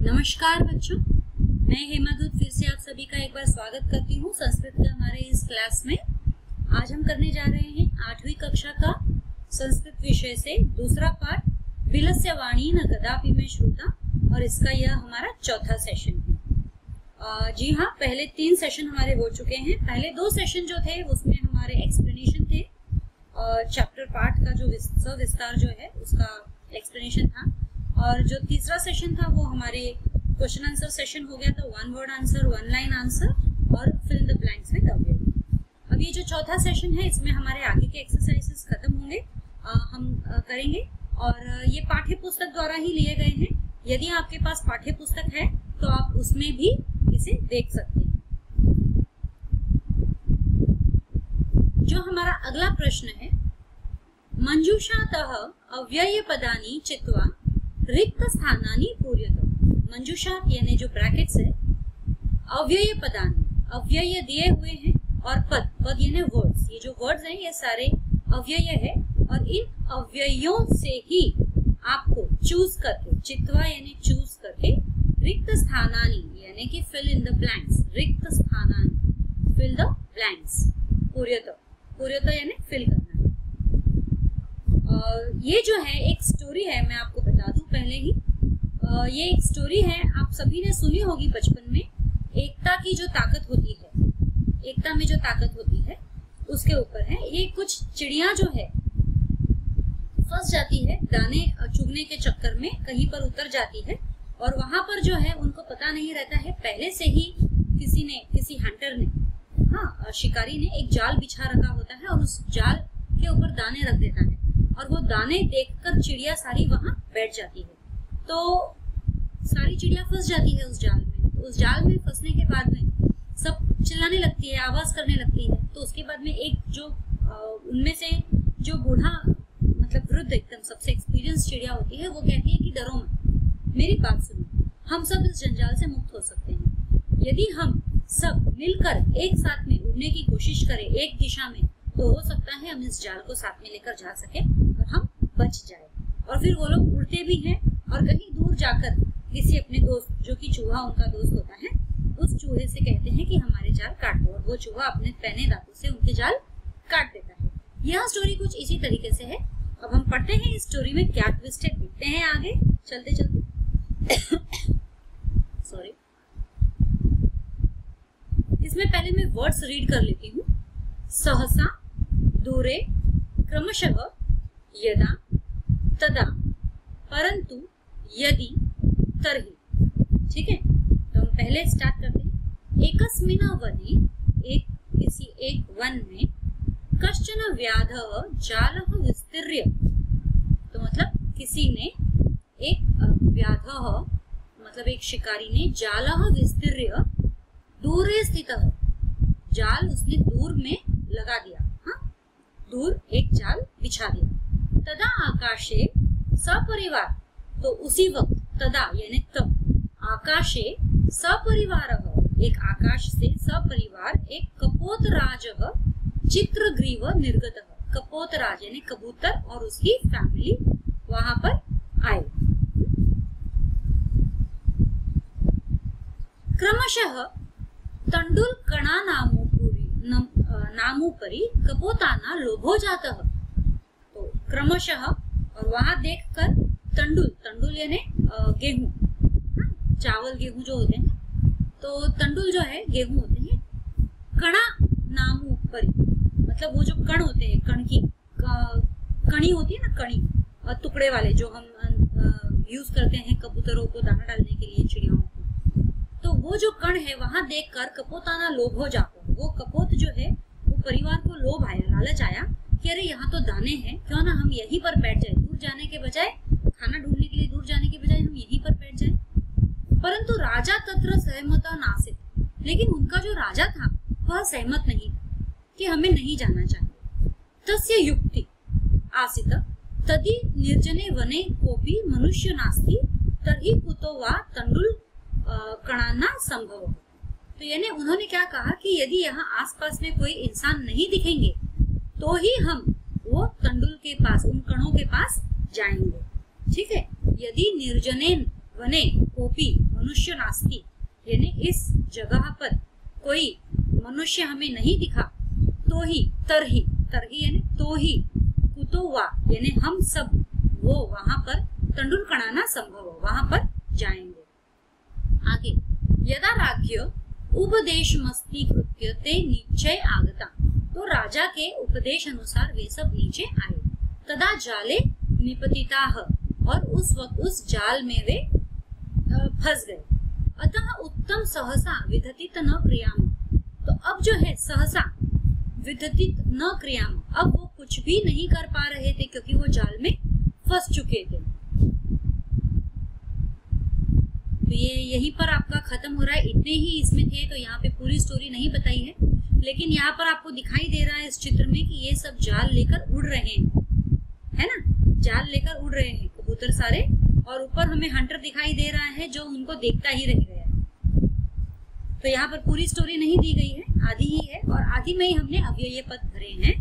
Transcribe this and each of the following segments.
नमस्कार बच्चों, मैं हेमादूत फिर से आप सभी का एक बार स्वागत करती हूँ संस्कृत के हमारे इस क्लास में। आज हम करने जा रहे हैं 8वीं कक्षा का संस्कृत विषय से दूसरा पाठ विलस्य वाणी न कदापि में श्रुता, और इसका यह हमारा चौथा सेशन है। जी हाँ, पहले 3 सेशन हमारे हो चुके हैं। पहले 2 सेशन जो थे उसमें हमारे एक्सप्लेनेशन थे, चैप्टर पाठ का जो सविस्तार जो है उसका एक्सप्लेनेशन था, और जो तीसरा सेशन था वो हमारे क्वेश्चन आंसर सेशन हो गया था। 1 वर्ड आंसर, 1 लाइन आंसर और fill in the blanks with अवयव। अब ये जो चौथा सेशन है इसमें हमारे आगे के एक्सरसाइजेस खत्म होंगे, हम करेंगे, और ये पाठ्य पुस्तक द्वारा ही लिए गए हैं। यदि आपके पास पाठ्य पुस्तक है तो आप उसमें भी इसे देख सकते हैं। जो हमारा अगला प्रश्न है, मंजूषातः अव्यय पदानि चित्वा रिक्त स्थानानि पूर्यत। मंजूषा यानी जो ब्रैकेट्स है, अव्यय पदानि, अव्यय दिए हुए हैं, और पद यानी वर्ड्स। ये जो वर्ड्स हैं ये सारे अव्यय है, और इन अव्ययों से ही आपको चूज करके, चित्वा यानी चूज करके, रिक्त स्थानानि यानी कि फिल इन द ब्लैंक्स, रिक्त स्थानानि फिल द ब्लैंक्स, पूर्यत, पूर्यत यानी फिल करना है। ये जो है एक स्टोरी है, मैं आपको बता दूं पहले ही। ये एक स्टोरी है, आप सभी ने सुनी होगी बचपन में। एकता की जो ताकत होती है, एकता में जो ताकत होती है उसके ऊपर है। ये कुछ चिड़िया जो है फंस जाती है, दाने चुगने के चक्कर में कहीं पर उतर जाती है, और वहां पर जो है उनको पता नहीं रहता है, पहले से ही किसी हंटर ने, शिकारी ने एक जाल बिछा रखा होता है, और उस जाल के ऊपर दाने रख देता है, और वो दाने देखकर चिड़िया सारी वहां बैठ जाती है। तो सारी चिड़िया फंस जाती है उस जाल में। उस जाल में फंसने के बाद में सब चिल्लाने लगती है, आवाज करने लगती है। तो उसके बाद में एक जो उनमें से जो बूढ़ा, मतलब वृद्ध, एकदम सबसे एक्सपीरियंस चिड़िया होती है, वो कहती है कि डरो मत, मेरी बात सुनो, हम सब इस जंजाल से मुक्त हो सकते हैं। यदि हम सब मिलकर एक साथ में उड़ने की कोशिश करें एक दिशा में, तो हो सकता है हम इस जाल को साथ में लेकर जा सके और हम बच जाए। और फिर वो लोग उड़ते भी हैं, और कहीं दूर जाकर किसी अपने दोस्त, जो कि चूहा उनका दोस्त होता है, उस चूहे से कहते हैं कि हमारे जाल काट दो, और वो चूहा अपने पैने दांतों से उनके जाल काट देता है। यह स्टोरी कुछ इसी तरीके से है। अब हम पढ़ते हैं इस स्टोरी में क्या ट्विस्ट है, देखते हैं आगे चलते चलते। सॉरी, इसमें पहले मैं वर्ड्स रीड कर लेती हूँ। सहसा, दूरे, क्रमशः, यदा, तदा, परंतु, यदि, तर्हि। ठीक है, तो हम पहले स्टार्ट करते हैं। एकस्मिन् वने, किसी एक वन में, कश्चन व्याधः जालः विस्तीर्य। तो मतलब किसी ने, एक व्याधः मतलब एक शिकारी ने, जालः विस्तीर्य, दूरे स्थितः, जाल उसने दूर में लगा दिया, दूर एक जाल बिछा दिया। तदा आकाशे सपरिवार, तो उसी वक्त, तदा यानी तब, आकाशे सपरिवारः, एक आकाश से सपरिवार, एक कपोतराजः चित्रग्रीव निर्गतः। कपोतराज यानी कबूतर और उसकी फैमिली वहां पर आए। क्रमशः तंडुल कणा नामुपरि कपोताना लोभो जातः। तो क्रमशः, और वहां देखकर तंडुल यानी गेहूं, चावल गेहूं जो होते हैं, तो तंडुल जो है गेहूं होते हैं। कणा नामुपरि मतलब वो जो कण होते हैं, कणी होती है ना, कणी, टुकड़े वाले जो हम यूज करते हैं कबूतरों को दाना डालने के लिए, चिड़ियाओं को। तो वो जो कण है वहां देखकर कपोताना लोभ हो जाता है। वो कपोत जो है, वो परिवार को लोभ आया, लालच आया कि अरे यहाँ तो दाने हैं, क्यों ना हम यहीं पर बैठ जाए, दूर जाने के बजाय, खाना ढूंढने के लिए दूर जाने के बजाय हम यहीं पर बैठ जाए। परंतु राजा तत्र सहमता नासित, लेकिन उनका जो राजा था वह सहमत नहीं था कि हमें नहीं जाना चाहिए। तस्य युक्ति आसित तदि निर्जने वने कोपि मनुष्य नास्ति तर्हि कुतो वा तंडुल कणाना संभव। तो यानी उन्होंने क्या कहा कि यदि यहाँ आसपास में कोई इंसान नहीं दिखेंगे तो ही हम वो तंडुल के पास, उन कणों के पास जाएंगे। ठीक है, यदि निर्जने वने कोपी मनुष्य नास्ति, यानी इस जगह पर कोई मनुष्य हमें नहीं दिखा, तो ही तरही यानी तो ही, कुतो वा यानी हम सब वो वहां पर तंडुल कणाना संभव हो, वहां पर जाएंगे। आगे, यदा राज्य उपदेश मस्ती कृत्य ते नीचे आगता, तो राजा के उपदेश अनुसार वे सब नीचे आए। तदा जाले निपतिताः, और उस वक्त उस जाल में वे फंस गए। अतः उत्तम सहसा विदथित न क्रियाम, तो अब जो है सहसा विदथित न क्रियाम, अब वो कुछ भी नहीं कर पा रहे थे क्योंकि वो जाल में फंस चुके थे। तो ये यहीं पर आपका खत्म हो रहा है, इतने ही इसमें थे, तो यहाँ पे पूरी स्टोरी नहीं बताई है, लेकिन यहाँ पर आपको दिखाई दे रहा है इस चित्र में कि ये सब जाल लेकर उड़ रहे हैं, है ना, जाल लेकर उड़ रहे हैं कबूतर सारे, और ऊपर हमें हंटर दिखाई दे रहा है जो उनको देखता ही रह गया है। तो यहाँ पर पूरी स्टोरी नहीं दी गई है, आधी ही है, और आधी में ही हमने अव्यय पद भरे हैं।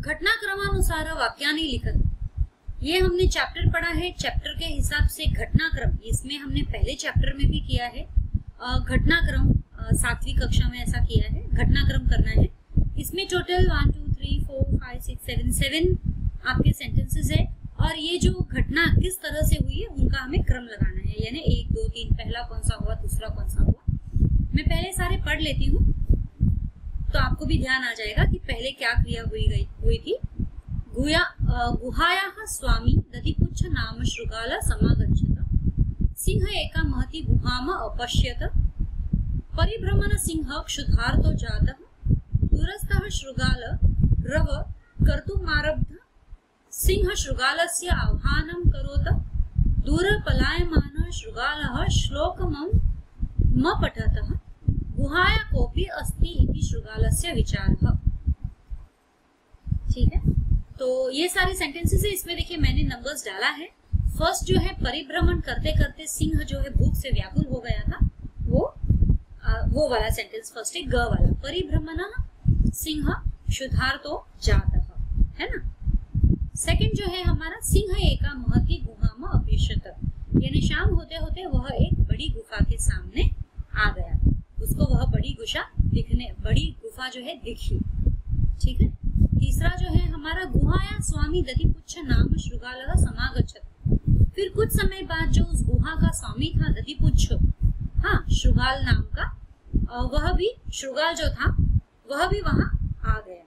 घटनाक्रमानुसार वाक्यानि लिखत, ये हमने चैप्टर पढ़ा है, चैप्टर के हिसाब से घटनाक्रम, इसमें हमने पहले चैप्टर में भी किया है घटनाक्रम, 7वीं कक्षा में ऐसा किया है, घटनाक्रम करना है। इसमें टोटल 1 2 3 4 5 6 7 7 आपके सेंटेंसेस है, और ये जो घटना किस तरह से हुई है उनका हमें क्रम लगाना है, यानी 1 2 3 पहला कौन सा हुआ, दूसरा कौन सा हुआ। मैं पहले सारे पढ़ लेती हूँ तो आपको भी ध्यान आ जाएगा कि पहले क्या क्रिया हुई थी। गुहायाः स्वामी दधिपुच्छ नाम शृगाल समागच्छत, सिंह एका महती गुहाम अपश्यत, परिभ्रमण सिंह क्षुधार्तो जातः, दूरस्थः शृगाल रव कर्तुमारब्ध, सिंह शृगालस्य आह्वानं करोत, दूर पलायमान शृगालः श्लोकमं पठतः, गुहाया कोऽपि अस्ति इति शृगालस्य विचारः। ठीक है, तो ये सारे सेंटेंसेस है, इसमें देखिए मैंने नंबर्स डाला है। फर्स्ट जो है, परिभ्रमण करते करते सिंह जो है भूख से व्याकुल हो गया था, वो वाला सेंटेंस फर्स्ट है, ग वाला, परिभ्रमण सिंह क्षुधार्तो जातः, है ना। सेकंड जो है हमारा, सिंह एका महती गुहाम अपेक्षत, यानी शाम होते होते वह एक बड़ी गुफा के सामने आ गया, उसको वह बड़ी गुफा जो है दिखी। ठीक है, तीसरा जो है हमारा, गुहाया स्वामी दधिपुच्छ नाम शृगालः समागच्छत, फिर कुछ समय बाद जो उस गुहा का स्वामी था दधिपुच्छ, हाँ शृगाल नाम का, वह भी शृगाल जो था वह भी वहां आ गया।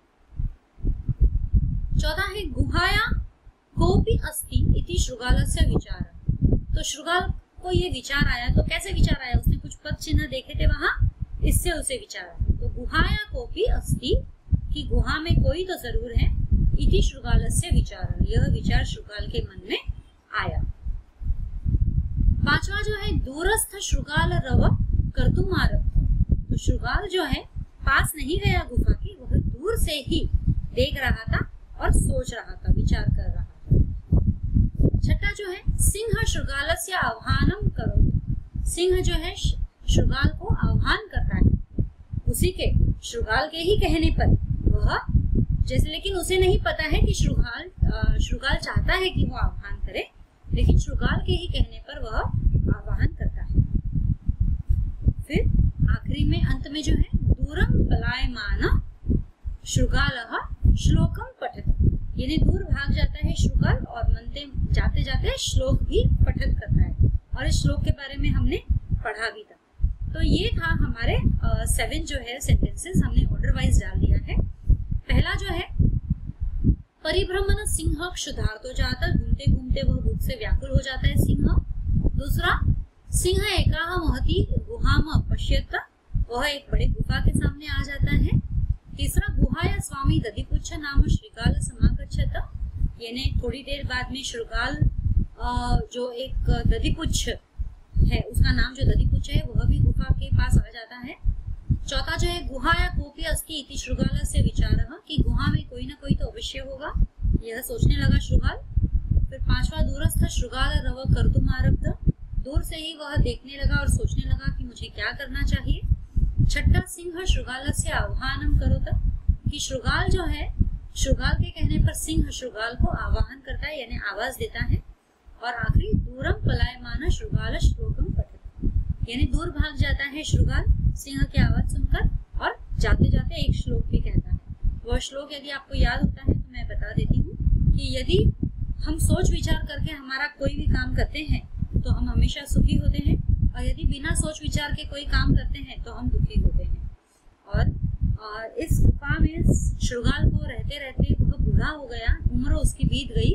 चौथा है, गुहाया कोऽपि अस्ति इति शृगालस्य विचार, तो शृगाल को ये विचार आया, तो कैसे विचार आया, उसने कुछ पद चिन्ह देखे थे वहां, इससे उसे विचार आया। तो गुहाया कोऽपि अस्ति, कि गुहा में कोई तो जरूर है, इति शृगालस्य विचार, यह विचार शृगाल के मन में आया। पांचवा जो है, दूरस्थ शृगाल रव कर्तुमारब्ध, तो शृगाल जो है पास नहीं गया गुफा के, वह दूर से ही देख रहा था और सोच रहा था, विचार कर रहा था। छठा जो है, सिंह शृगालस्य आह्वानं करोति, सिंह जो है शृगाल को आह्वान करता है, उसी के शृगाल के ही कहने पर वह जैसे, लेकिन उसे नहीं पता है कि शृगाल चाहता है कि वो आह्वान करे, लेकिन शृगाल के ही कहने पर वह आह्वान करता है। फिर आखिरी में अंत में जो है, दूरम पलायमान शृगालः श्लोकम पठत, यानी दूर भाग जाता है शृगाल और मनते जाते जाते श्लोक भी पठत करता है, और इस श्लोक के बारे में हमने पढ़ा भी था। तो ये था हमारे 7 जो है सेंटेंसेस, हमने ऑर्डर वाइज डाल दिया है। पहला जो है, परिभ्रमण सिंह क्षुधार्तो जाता, घूमते घूमते वह भूख से व्याकुल हो जाता है सिंह। दूसरा, सिंह एका महती गुहाम पश्यत, वह एक बड़े गुफा के सामने आ जाता है। तीसरा, गुहाया स्वामी दधिपुच्छ नाम शृगाल समागच्छत, यानी थोड़ी देर बाद में शृगाल जो एक दधिपुच्छ है, उसका नाम जो दधिपुच्छ है, वह भी गुफा के पास आ जाता है। चौथा जो है, गुहाया कोऽपि अस्ति इति शृगालस्य विचारः, कि गुहा में कोई ना कोई तो अवश्य होगा, यह सोचने लगा शृगाल। फिर पांचवा, दूरस्थ शृगाल रव कर्तुमारब्ध, दूर से ही वह देखने लगा और सोचने लगा कि मुझे क्या करना चाहिए। छठा, सिंह शृगालस्य आह्वानं करोत, कि शृगाल जो है, शृगाल के कहने पर सिंह शृगाल को आह्वान करता है, यानी आवाज देता है। और आखिरी दूरम पलायमान श्रुगाल श्लोकम पठति, यानी दूर भाग जाता है श्रुगाल सिंह की आवाज सुनकर और जाते जाते एक श्लोक भी कहता है। वह श्लोक यदि आपको याद होता है तो मैं बता देती हूँ कि यदि हम सोच विचार करके हमारा कोई भी काम करते हैं तो हम हमेशा सुखी होते हैं, और यदि बिना सोच विचार के कोई काम करते हैं तो हम दुखी होते हैं। और इस गुफा में श्रुगाल को रहते रहते वह बूढ़ा हो गया, उम्र उसकी बीत गई,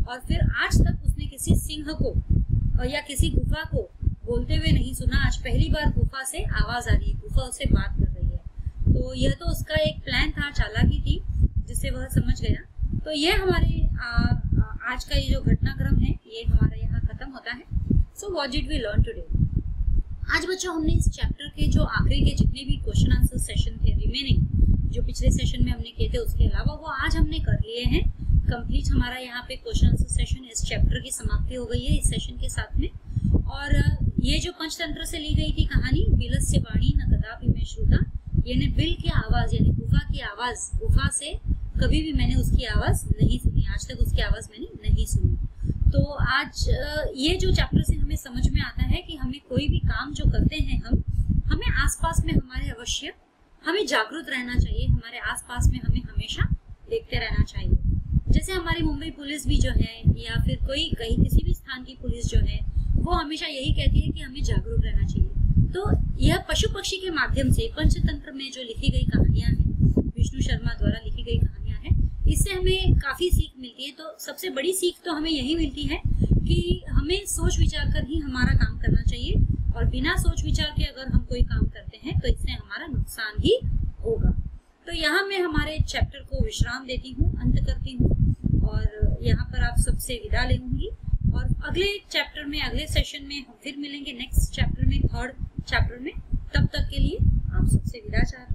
और फिर आज तक उसने किसी सिंह को या किसी गुफा को बोलते हुए नहीं सुना। आज पहली बार गुफा से आवाज आ रही है, गुफा उससे बात कर रही है। तो यह तो उसका एक प्लान था, चालाकी थी, जिससे वह समझ गया। तो ये हमारे आज का ये जो घटनाक्रम है ये हमारा यहाँ खत्म होता है। So what did we learn today? आज बच्चों हमने इस चैप्टर के जो आखिरी के जितने भी क्वेश्चन आंसर सेशन थे रिमेनिंग, जो पिछले सेशन में हमने किए थे उसके अलावा, वो आज हमने कर लिए हैं कंप्लीट। हमारा यहाँ पे क्वेश्चन आंसर सेशन, इस चैप्टर की समाप्ति हो गई है इस सेशन के साथ में। और ये जो पंचतंत्र से ली गई थी कहानी, बिलस्य वाणी न कदापि में श्रुता, यानी बिल की आवाज यानी गुफा की आवाज, गुफा से कभी भी मैंने उसकी आवाज नहीं सुनी, आज तक उसकी आवाज मैंने नहीं सुनी। तो आज ये जो चैप्टर से हमें समझ में आता है कि हमें कोई भी काम जो करते हैं हमें आसपास में हमारे अवश्य हमें जागरूक रहना चाहिए, हमारे आसपास में हमें हमेशा देखते रहना चाहिए। जैसे हमारी मुंबई पुलिस भी जो है या फिर कोई कहीं किसी भी स्थान की पुलिस जो है वो हमेशा यही कहती है कि हमें जागरूक रहना चाहिए। तो यह पशु पक्षी के माध्यम से पंचतंत्र में जो लिखी गई कहानियां हैं, विष्णु शर्मा द्वारा लिखी गई कहानियां हैं, इससे हमें काफी सीख मिलती है। तो सबसे बड़ी सीख तो हमें यही मिलती है कि हमें सोच विचार कर ही हमारा काम करना चाहिए, और बिना सोच विचार के अगर हम कोई काम करते हैं तो इससे हमारा नुकसान ही होगा। तो यहाँ मैं हमारे चैप्टर को विश्राम देती हूँ, अंत करती हूँ, और यहाँ पर आप सबसे विदा लेंगी। और अगले चैप्टर में, अगले सेशन में हम फिर मिलेंगे, नेक्स्ट चैप्टर में, थर्ड चैप्टर में। तब तक के लिए आप सबसे विदा चाहती हूँ।